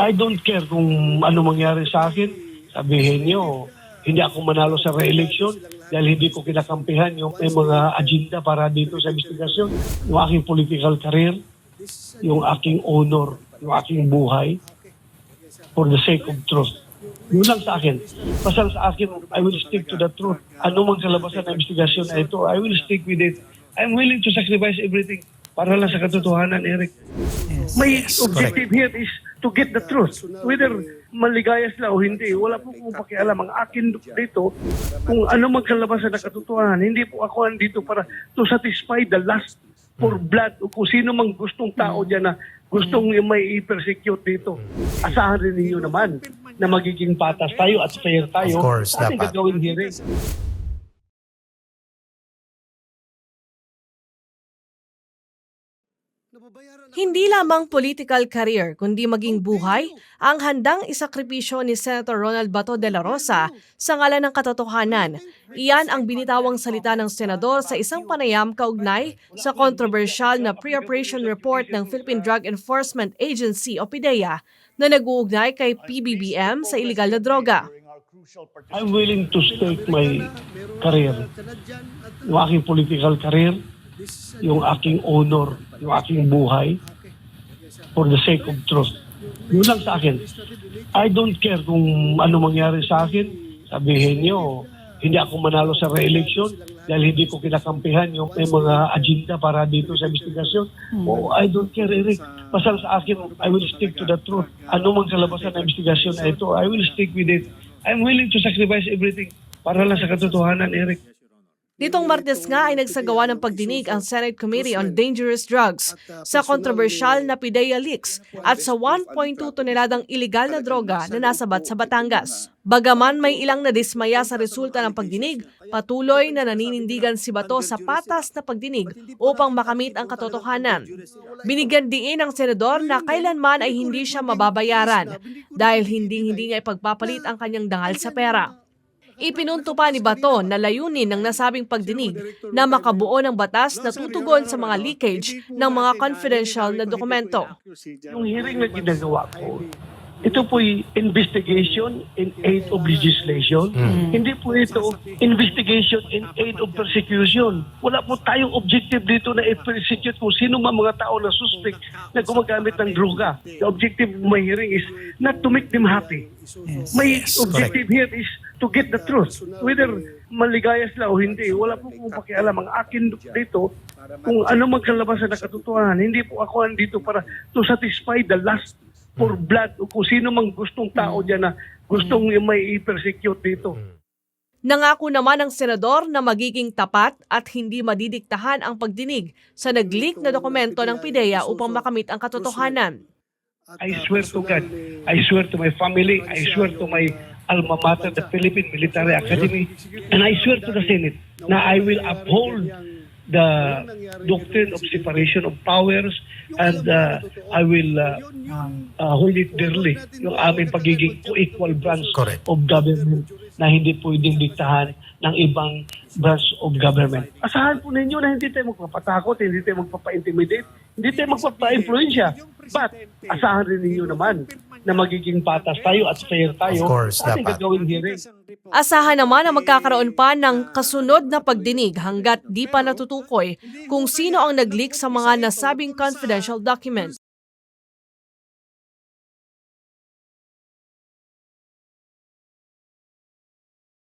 I don't care kung ano mangyari sa akin. Sabihin nyo, hindi ako manalo sa re-election dahil hindi ko kinakampihan yung may mga agenda para dito sa investigasyon. Yung aking political career, yung aking honor, yung aking buhay for the sake of truth. Yun lang sa akin. Basta sa akin, I will stick to the truth. Ano mang kalabasan ng investigasyon na ito, I will stick with it. I'm willing to sacrifice everything para lang sa katotohanan, Eric. May objective here is to get the truth. Whether maligaya sila o hindi, wala po kong pakialam. Ang akin dito, kung ano mang kalabasan ng katotohanan, hindi po ako andito para to satisfy the lust for blood o kung sino mang gustong tao dyan na gustong may i-persecute dito. Asahan rin ninyo naman na magiging patas tayo at fair tayo. Of course, ating dapat. gagawin hearing. Hindi lamang political career kundi maging buhay ang handang isakripisyo ni Senator Ronald Bato de la Rosa sa ngalan ng katotohanan. Iyan ang binitawang salita ng senador sa isang panayam kaugnay sa controversial na pre-operation report ng Philippine Drug Enforcement Agency o PDEA na nag-uugnay kay PBBM sa iligal na droga. I'm willing to stake my career, yung aking political career, yung aking honor, yung aking buhay for the sake of truth. Yun lang sa akin. I don't care kung ano mangyari sa akin. Sabihin nyo, hindi ako manalo sa re-election dahil hindi ko kinakampihan yung may mga agenda para dito sa investigasyon. Oh, I don't care, Eric. Basta sa akin, I will stick to the truth. Ano mang kalabasan ng investigasyon na ito, I will stick with it. I'm willing to sacrifice everything para lang sa katotohanan, Eric. Nitong Martes nga ay nagsagawa ng pagdinig ang Senate Committee on Dangerous Drugs sa kontrobersyal na PDEA leaks at sa 1.2 toneladang iligal na droga na nasabat sa Batangas. Bagaman may ilang nadismaya sa resulta ng pagdinig, patuloy na naninindigan si Bato sa patas na pagdinig upang makamit ang katotohanan. Binigyan diin ng senador na kailanman ay hindi siya mababayaran dahil hindi niya ipagpapalit ang kanyang dangal sa pera. Ipinunto pa ni Bato na layunin ng nasabing pagdinig na makabuo ng batas na tutugon sa mga leakage ng mga confidential na dokumento. Yung hearing na ginagawa ko, ito po'y investigation in aid of legislation. Hindi po ito investigation in aid of persecution. Wala po tayong objective dito na i-persecute kung sino man mga tao na suspect na gumagamit ng droga. The objective of my hearing is not to make them happy. May objective here is to get the truth. Whether maligaya sila o hindi, wala po kong pakialam. Ang akin dito, kung ano man kalabasan ng katotohanan, hindi po ako andito para to satisfy the lust for blood o kung sino mang gustong tao dyan na gustong may i-persecute dito. Nangako naman ng senador na magiging tapat at hindi madidiktahan ang pagdinig sa nag-leak na dokumento ng PDEA upang makamit ang katotohanan. I swear to God, I swear to my family, I swear to my alma mater, the Philippine Military Academy, and I swear to the Senate na I will uphold the doctrine of separation of powers and I will hold it dearly yung aming pagiging co-equal branch Correct. of government na hindi pwedeng diktahan ng ibang branch of government. Asahan po ninyo na hindi tayo magpapatakot, hindi tayo magpapa-intimidate, hindi tayo magpapa-influensya. But asahan rin ninyo naman na magiging patas tayo at fair tayo. Of course, ating dapat. gagawin hearing. Asahan naman na magkakaroon pa ng kasunod na pagdinig hanggat di pa natutukoy kung sino ang nag-leak sa mga nasabing confidential documents.